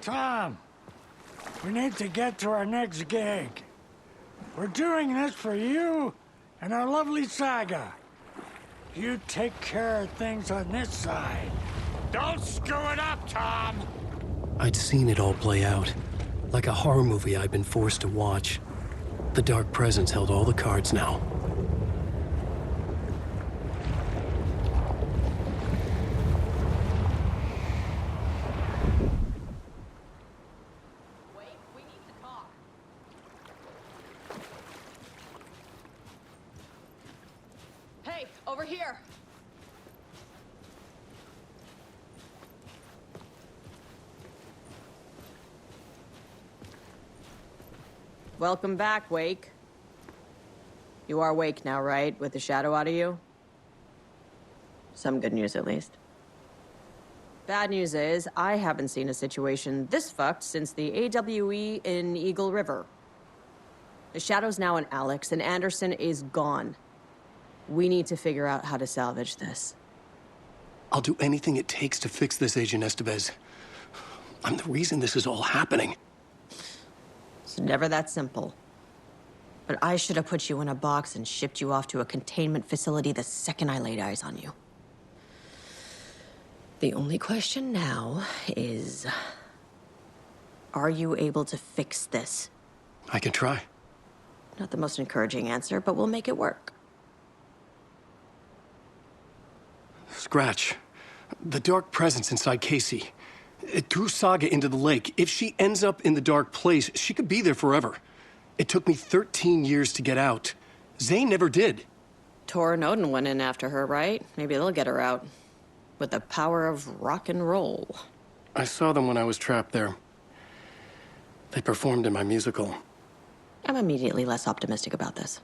Tom, we need to get to our next gig. We're doing this for you and our lovely saga. You take care of things on this side. Don't screw it up, Tom! I'd seen it all play out. Like a horror movie I'd been forced to watch. The Dark Presence held all the cards now. Wait, we need to talk. Hey, over here! Welcome back, Wake. You are Wake now, right? With the shadow out of you? Some good news, at least. Bad news is, I haven't seen a situation this fucked since the AWE in Eagle River. The shadow's now in Alex, and Anderson is gone. We need to figure out how to salvage this. I'll do anything it takes to fix this, Agent Estevez. I'm the reason this is all happening. It's never that simple. But I should have put you in a box and shipped you off to a containment facility the second I laid eyes on you. The only question now is... are you able to fix this? I can try. Not the most encouraging answer, but we'll make it work. Scratch. The Dark Presence inside Casey. It threw Saga into the lake. If she ends up in the Dark Place, she could be there forever. It took me 13 years to get out. Zane never did. Tor and Odin went in after her, right? Maybe they'll get her out. With the power of rock and roll. I saw them when I was trapped there. They performed in my musical. I'm immediately less optimistic about this.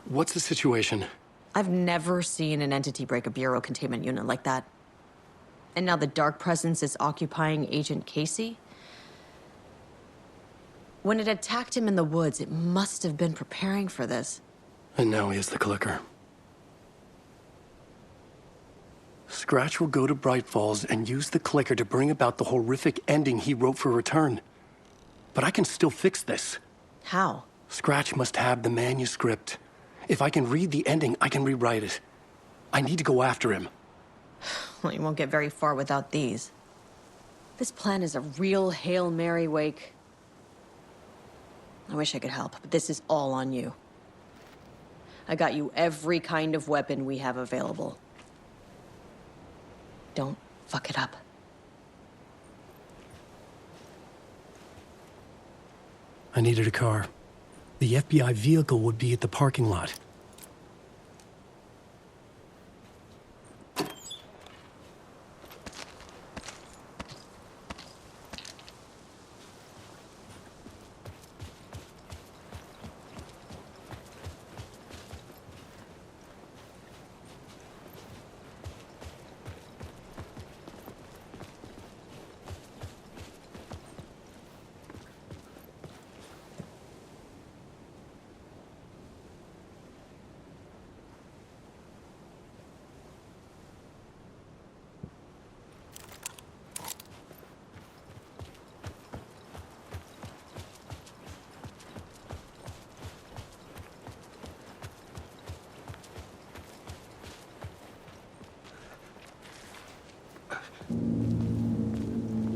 What's the situation? I've never seen an entity break a Bureau containment unit like that. And now the Dark Presence is occupying Agent Casey? When it attacked him in the woods, it must have been preparing for this. And now he has the clicker. Scratch will go to Bright Falls and use the clicker to bring about the horrific ending he wrote for Return. But I can still fix this. How? Scratch must have the manuscript. If I can read the ending, I can rewrite it. I need to go after him. Well, you won't get very far without these. This plan is a real Hail Mary, Wake. I wish I could help, but this is all on you. I got you every kind of weapon we have available. Don't fuck it up. I needed a car. The FBI vehicle would be at the parking lot.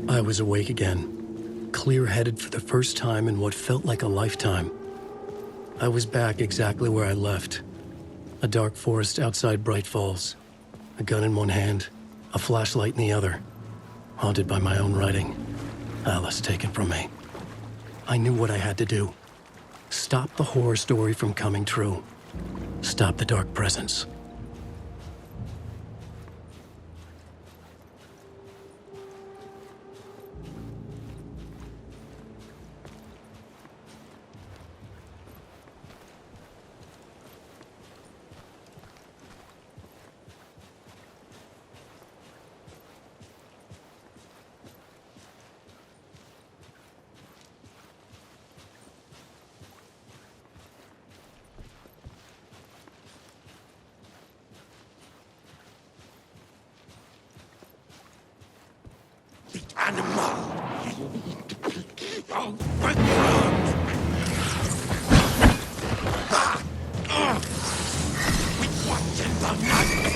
I was awake again, clear-headed for the first time in what felt like a lifetime. I was back exactly where I left. A dark forest outside Bright Falls. A gun in one hand, a flashlight in the other. Haunted by my own writing. Alice taken from me. I knew what I had to do. Stop the horror story from coming true. Stop the Dark Presence. animal! Oh, my God! What's in the night?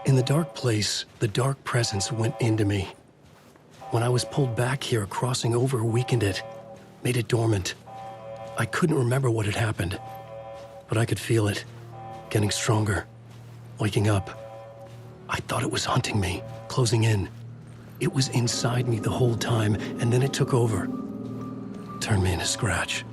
In the dark place, the dark presence went into me. When I was pulled back here, crossing over weakened it, made it dormant. I couldn't remember what had happened, but I could feel it, getting stronger, waking up. I thought it was hunting me, closing in. It was inside me the whole time, and then it took over. Turned me into Scratch.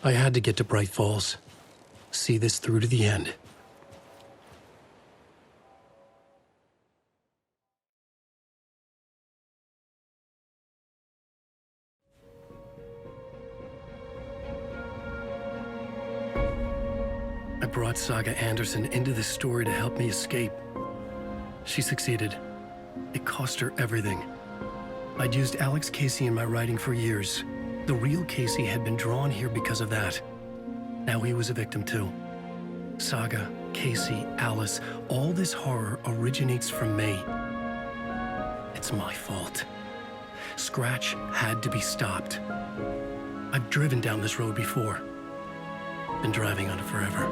I had to get to Bright Falls. See this through to the end. I brought Saga Anderson into this story to help me escape. She succeeded. It cost her everything. I'd used Alex Casey in my writing for years. The real Casey had been drawn here because of that. Now he was a victim too. Saga, Casey, Alice, all this horror originates from me. It's my fault. Scratch had to be stopped. I've driven down this road before. Been driving on it forever.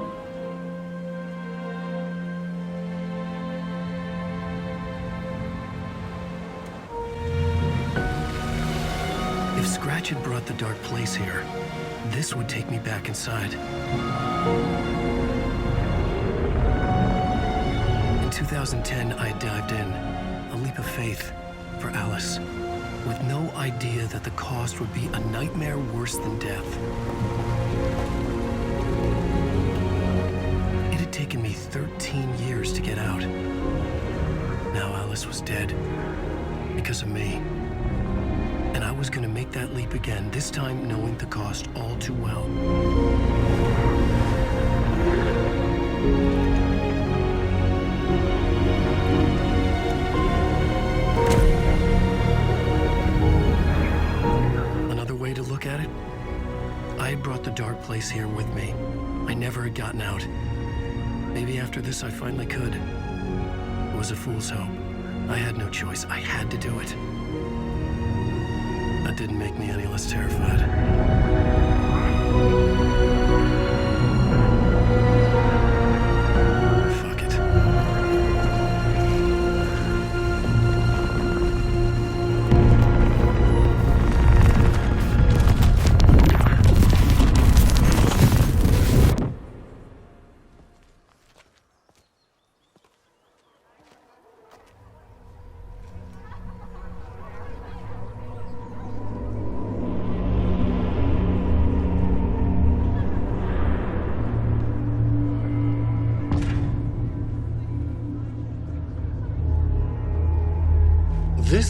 If Scratch had brought the dark place here, this would take me back inside. In 2010, I dived in, a leap of faith for Alice, with no idea that the cost would be a nightmare worse than death. It had taken me 13 years to get out. Now Alice was dead, because of me. And I was gonna make that leap again, this time knowing the cost all too well. Another way to look at it, I had brought the dark place here with me. I never had gotten out. Maybe after this I finally could. It was a fool's hope. I had no choice. I had to do it. That didn't make me any less terrified. Fuck it.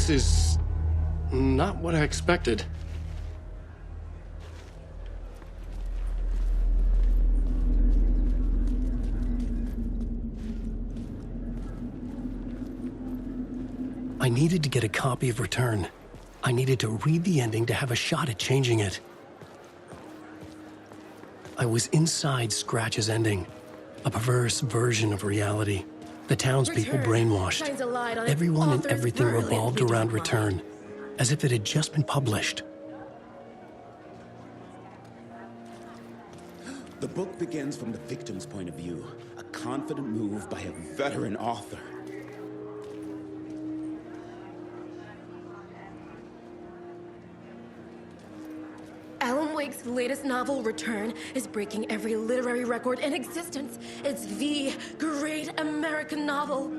This is not what I expected. I needed to get a copy of Return. I needed to read the ending to have a shot at changing it. I was inside Scratch's ending, a perverse version of reality. The townspeople brainwashed. Everyone and everything revolved around Return, as if it had just been published. The book begins from the victim's point of view, a confident move by a veteran author. Alan Wake's latest novel, Return, is breaking every literary record in existence. It's the great American novel.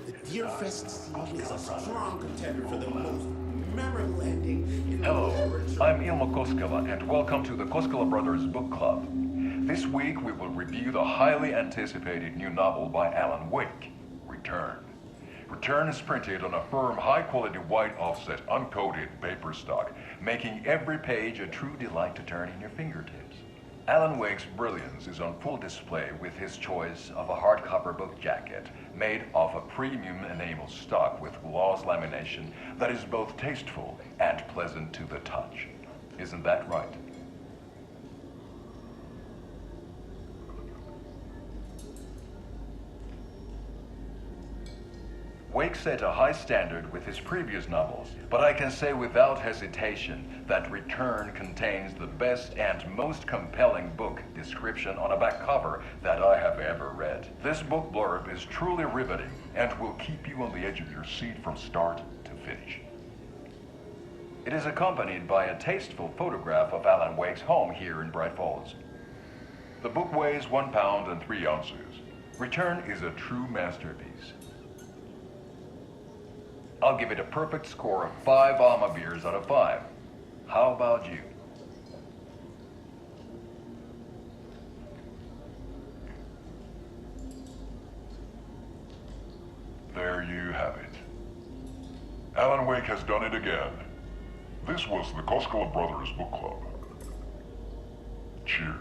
The Deerfest seed is a strong contender for the most memorable ending in Hello, literature. I'm Ilmo Koskela, and welcome to the Koskela Brothers Book Club. This week we will review the highly anticipated new novel by Alan Wake, Return. Return is printed on a firm, high-quality white offset, uncoated paper stock, making every page a true delight to turn in your fingertips. Alan Wake's brilliance is on full display with his choice of a hardcover book jacket made of a premium enamel stock with gloss lamination that is both tasteful and pleasant to the touch. Isn't that right? Wake set a high standard with his previous novels, but I can say without hesitation that Return contains the best and most compelling book description on a back cover that I have ever read. This book blurb is truly riveting and will keep you on the edge of your seat from start to finish. It is accompanied by a tasteful photograph of Alan Wake's home here in Bright Falls. The book weighs 1 pound and 3 ounces. Return is a true masterpiece. I'll give it a perfect score of 5 Alma beers out of 5. How about you? There you have it. Alan Wake has done it again. This was the Koskela Brothers Book Club. Cheers.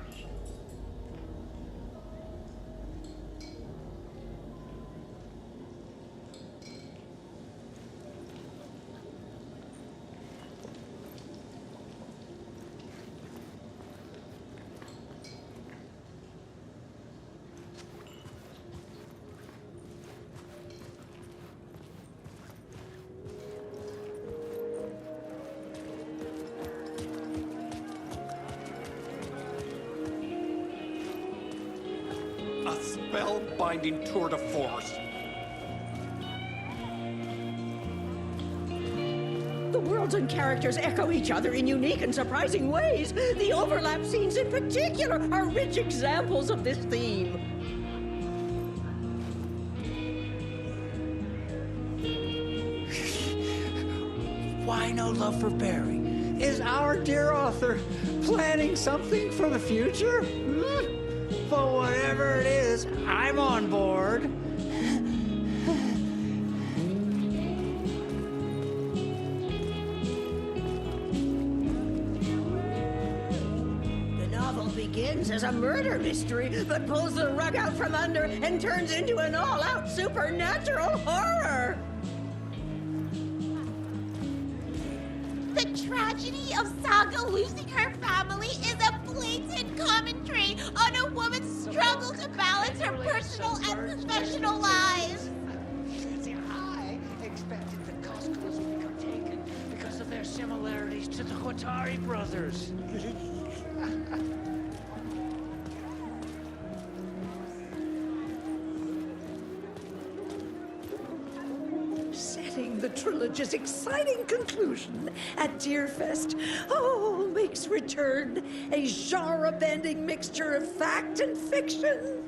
A spellbinding tour de force. The worlds and characters echo each other in unique and surprising ways. The overlap scenes in particular are rich examples of this theme. Why no love for Barry? Is our dear author planning something for the future? But whatever it is, I'm on board. The novel begins as a murder mystery, but pulls the rug out from under and turns into an all-out supernatural horror. The tragedy of Saga losing her family is a blatant commentary on a woman's struggle to balance her personal and professional lives. I expected the Koskelas would become taken because of their similarities to the Qatari brothers. Setting the trilogy's exciting conclusion at Deerfest, makes Return a genre-bending mixture of fact and fiction.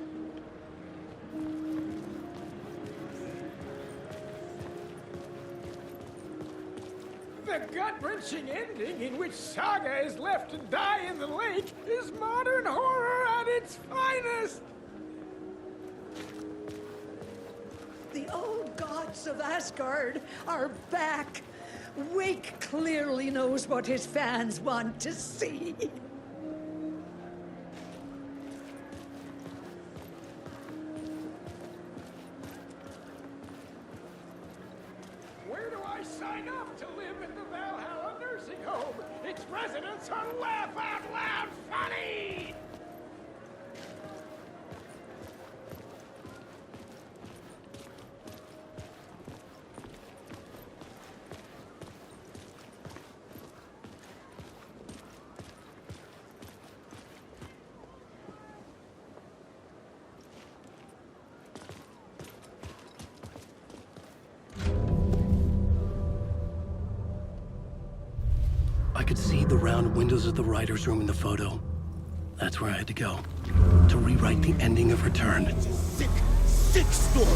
The gut-wrenching ending in which Saga is left to die in the lake is modern horror at its finest! Knights of Asgard are back. Wake clearly knows what his fans want to see. Where do I sign up to live in the Valhalla nursing home? Its residents are laugh out loud funny! I could see the round windows of the writer's room in the photo. That's where I had to go. To rewrite the ending of Return. It's a sick, sick story.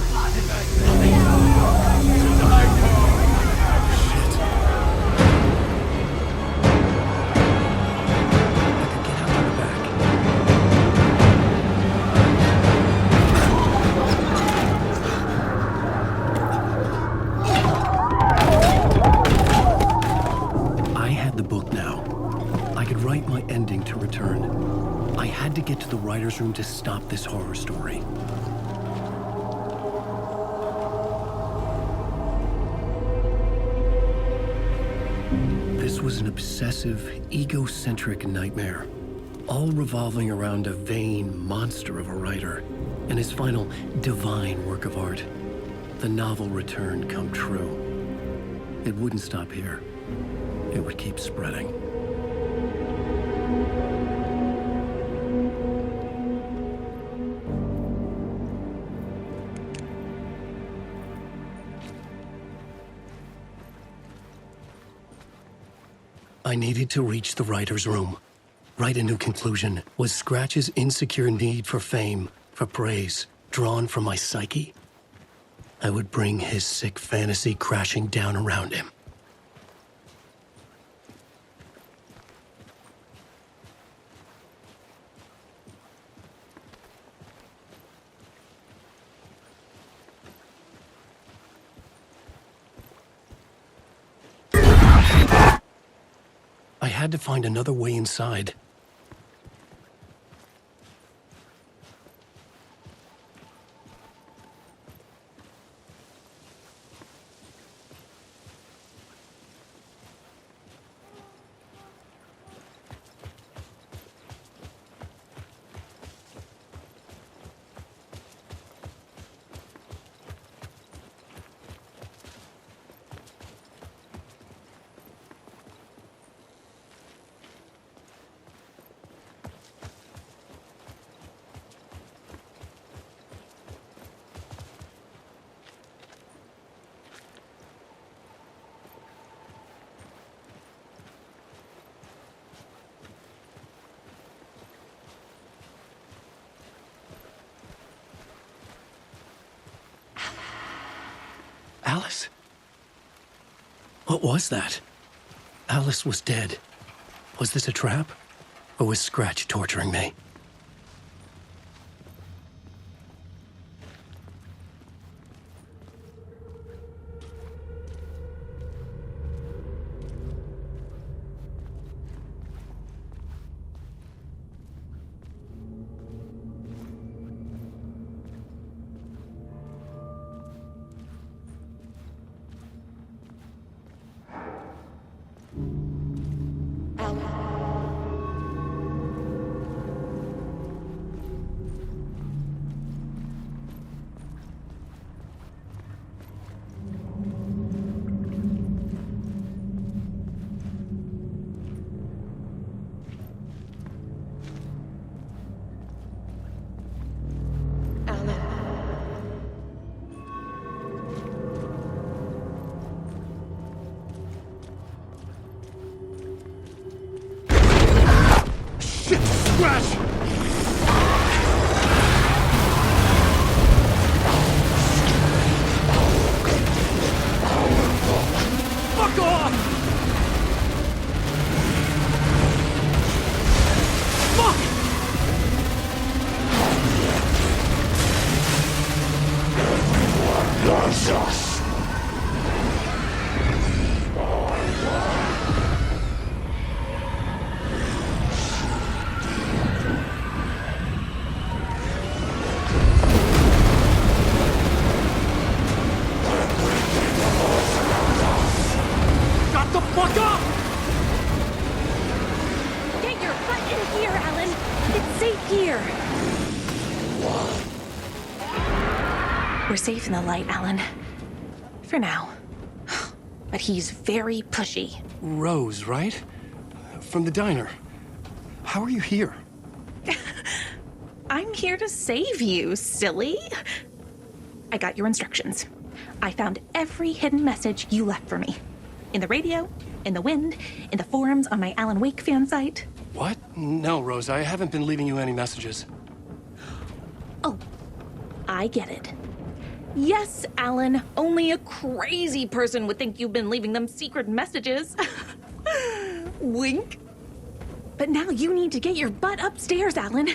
I had to get to the writer's room to stop this horror story. This was an obsessive, egocentric nightmare, all revolving around a vain monster of a writer and his final divine work of art, the novel Return come true. It wouldn't stop here. It would keep spreading. I needed to reach the writer's room. Write a new conclusion. Was Scratch's insecure need for fame, for praise, drawn from my psyche? I would bring his sick fantasy crashing down around him. I had to find another way inside. Alice? What was that? Alice was dead. Was this a trap? Or was Scratch torturing me? Jesus! the fuck up! Get your butt in here, Alan. It's safe here. We're safe in the light, Alan. For now. But he's very pushy. Rose, right? From the diner. How are you here? I'm here to save you, silly. I got your instructions. I found every hidden message you left for me. In the radio, in the wind, in the forums on my Alan Wake fan site. What? No, Rose, I haven't been leaving you any messages. Oh, I get it. Yes, Alan, only a crazy person would think you've been leaving them secret messages. Wink. But now you need to get your butt upstairs, Alan.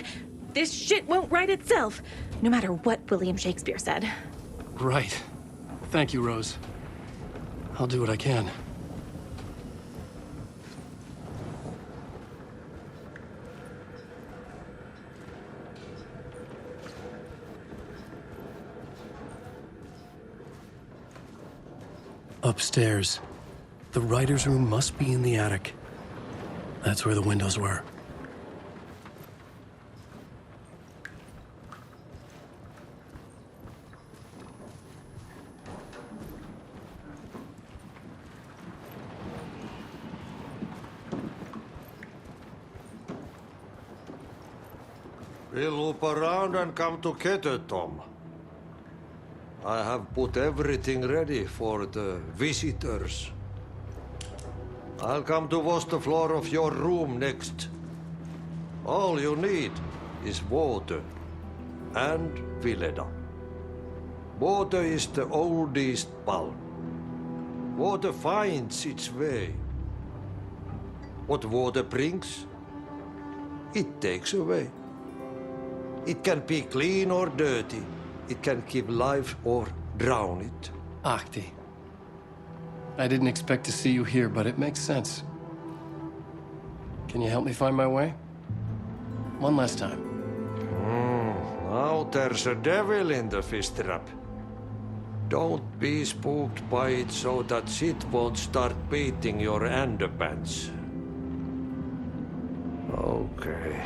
This shit won't right itself, no matter what William Shakespeare said. Right. Thank you, Rose. I'll do what I can. Upstairs. The writer's room must be in the attic. That's where the windows were. We'll loop around and come to Keter, Tom. I have put everything ready for the visitors. I'll come to wash the floor of your room next. All you need is water and Vileda. Water is the oldest bulb. Water finds its way. What water brings, it takes away. It can be clean or dirty. It can give life or drown it. Ahti. I didn't expect to see you here, but it makes sense. Can you help me find my way? One last time. Now there's a devil in the fish trap. Don't be spooked by it so that shit won't start beating your underpants. Okay.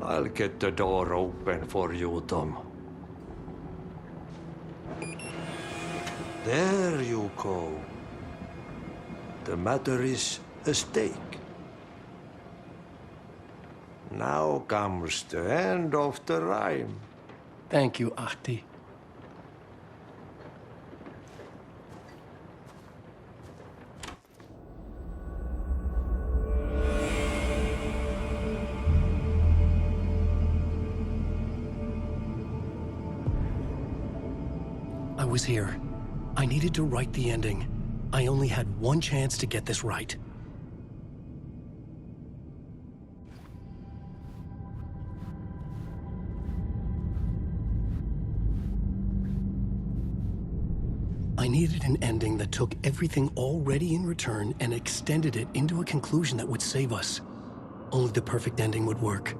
I'll get the door open for you, Tom. There you go. The matter is a stake. Now comes the end of the rhyme. Thank you, Ahti. I was here. I needed to write the ending. I only had one chance to get this right. I needed an ending that took everything already in return and extended it into a conclusion that would save us. Only the perfect ending would work.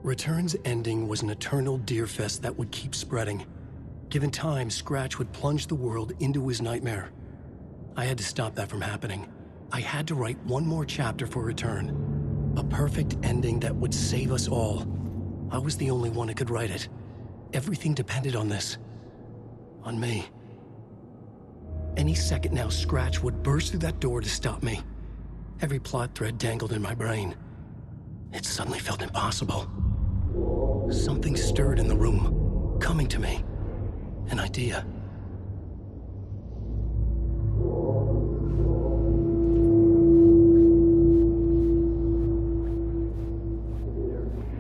Return's ending was an eternal Deerfest that would keep spreading. Given time, Scratch would plunge the world into his nightmare. I had to stop that from happening. I had to write one more chapter for Return. A perfect ending that would save us all. I was the only one who could write it. Everything depended on this. On me. Any second now, Scratch would burst through that door to stop me. Every plot thread dangled in my brain. It suddenly felt impossible. Something stirred in the room, coming to me. An idea.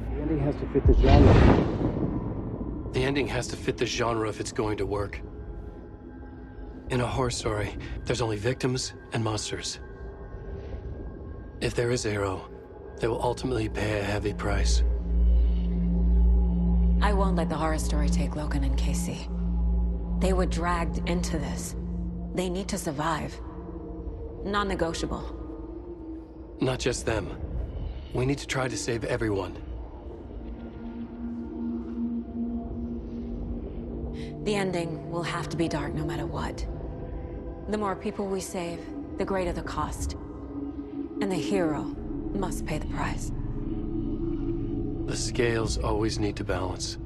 The ending has to fit the genre. The ending has to fit the genre if it's going to work. In a horror story, there's only victims and monsters. If there is a hero, they will ultimately pay a heavy price. I won't let the horror story take Logan and Casey. They were dragged into this. They need to survive. Non-negotiable. Not just them. We need to try to save everyone. The ending will have to be dark no matter what. The more people we save, the greater the cost. And the hero must pay the price. The scales always need to balance.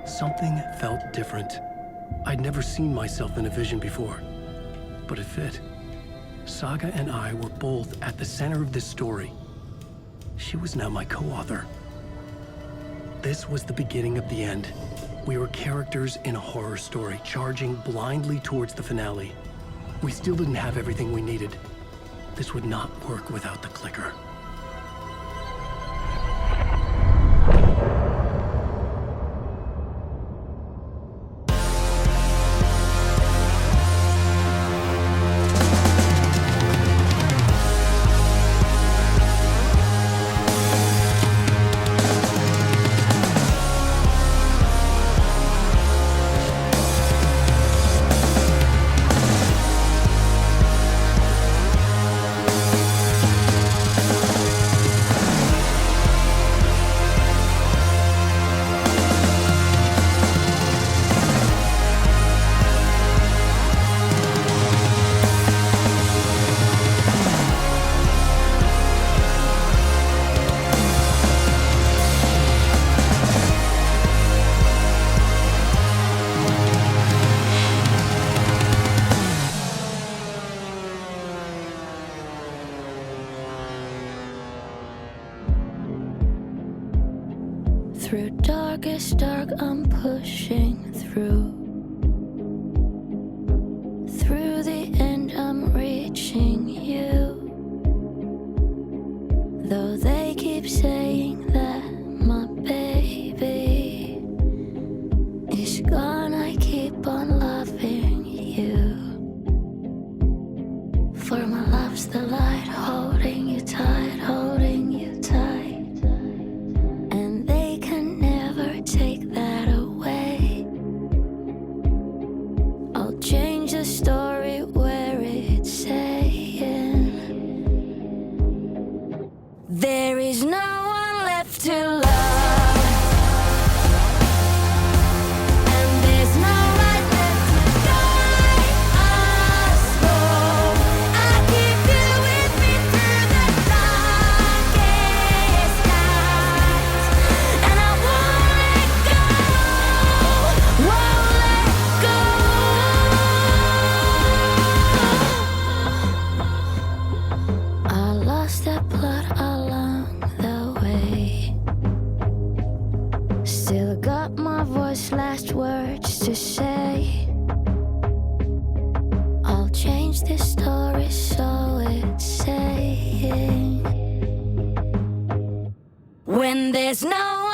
Something felt different. I'd never seen myself in a vision before, but it fit. Saga and I were both at the center of this story. She was now my co-author. This was the beginning of the end. We were characters in a horror story, charging blindly towards the finale. We still didn't have everything we needed. This would not work without the clicker. Through darkest dark, I'm pushing through. Through the end, I'm reaching you. Though they keep saying that my baby is gone, I keep on loving you. For my love's the light, holding you tight, holding you tight. Take that away. I'll change the story where it's saying there is no one left to love. Last words to say. I'll change the story so it's saying when there's no